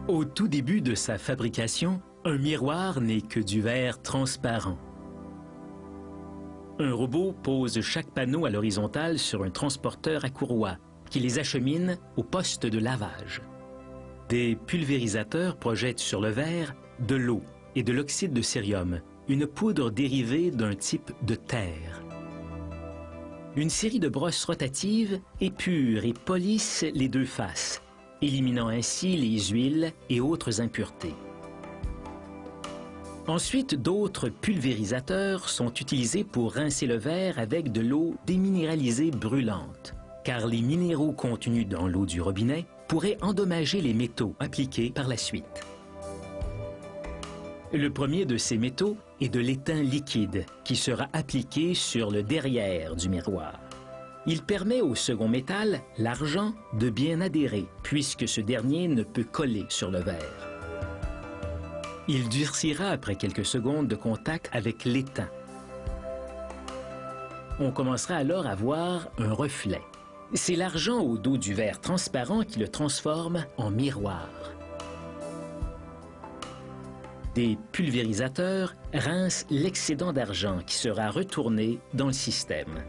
Au tout début de sa fabrication, un miroir n'est que du verre transparent. Un robot pose chaque panneau à l'horizontale sur un transporteur à courroie qui les achemine au poste de lavage. Des pulvérisateurs projettent sur le verre de l'eau et de l'oxyde de cérium, une poudre dérivée d'un type de terre. Une série de brosses rotatives épurent et polissent les deux faces, éliminant ainsi les huiles et autres impuretés. Ensuite, d'autres pulvérisateurs sont utilisés pour rincer le verre avec de l'eau déminéralisée brûlante, car les minéraux contenus dans l'eau du robinet pourraient endommager les métaux appliqués par la suite. Le premier de ces métaux est de l'étain liquide qui sera appliqué sur le derrière du miroir. Il permet au second métal, l'argent, de bien adhérer puisque ce dernier ne peut coller sur le verre. Il durcira après quelques secondes de contact avec l'étain. On commencera alors à voir un reflet. C'est l'argent au dos du verre transparent qui le transforme en miroir. Des pulvérisateurs rincent l'excédent d'argent qui sera retourné dans le système.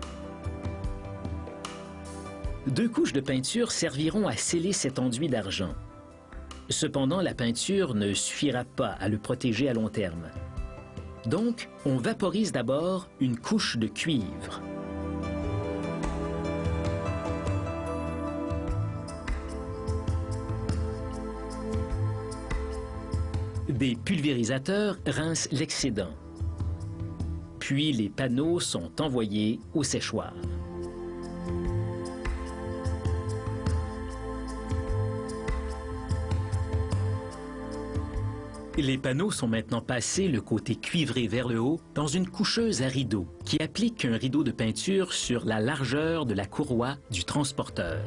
Deux couches de peinture serviront à sceller cet enduit d'argent. Cependant, la peinture ne suffira pas à le protéger à long terme. Donc, on vaporise d'abord une couche de cuivre. Des pulvérisateurs rincent l'excédent. Puis les panneaux sont envoyés au séchoir. Les panneaux sont maintenant passés le côté cuivré vers le haut dans une coucheuse à rideaux qui applique un rideau de peinture sur la largeur de la courroie du transporteur.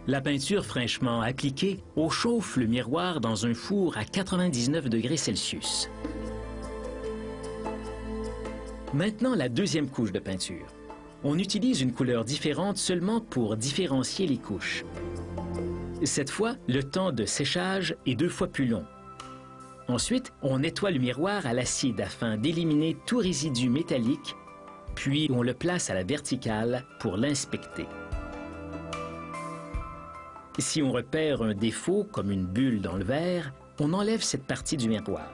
La peinture fraîchement appliquée chauffe le miroir dans un four à 99 degrés Celsius. Maintenant, la deuxième couche de peinture. On utilise une couleur différente seulement pour différencier les couches. Cette fois, le temps de séchage est 2 fois plus long. Ensuite, on nettoie le miroir à l'acide afin d'éliminer tout résidu métallique, puis on le place à la verticale pour l'inspecter. Si on repère un défaut, comme une bulle dans le verre, on enlève cette partie du miroir.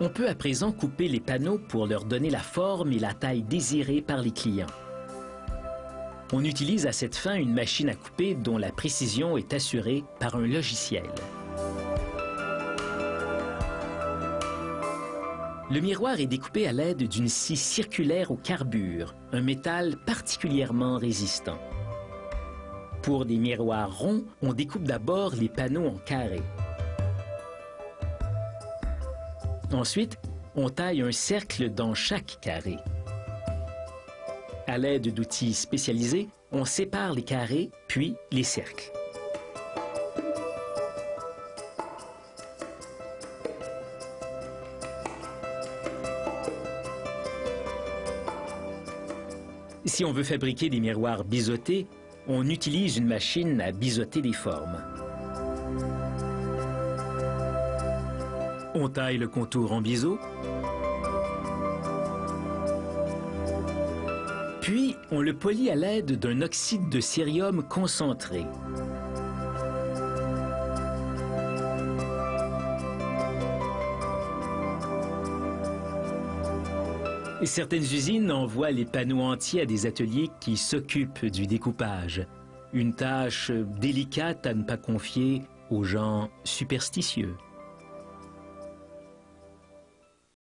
On peut à présent couper les panneaux pour leur donner la forme et la taille désirées par les clients. On utilise à cette fin une machine à couper dont la précision est assurée par un logiciel. Le miroir est découpé à l'aide d'une scie circulaire au carbure, un métal particulièrement résistant. Pour des miroirs ronds, on découpe d'abord les panneaux en carrés. Ensuite, on taille un cercle dans chaque carré. À l'aide d'outils spécialisés, on sépare les carrés, puis les cercles. Si on veut fabriquer des miroirs biseautés, on utilise une machine à biseauter des formes. On taille le contour en biseau, puis on le polit à l'aide d'un oxyde de cérium concentré. Certaines usines envoient les panneaux entiers à des ateliers qui s'occupent du découpage, une tâche délicate à ne pas confier aux gens superstitieux.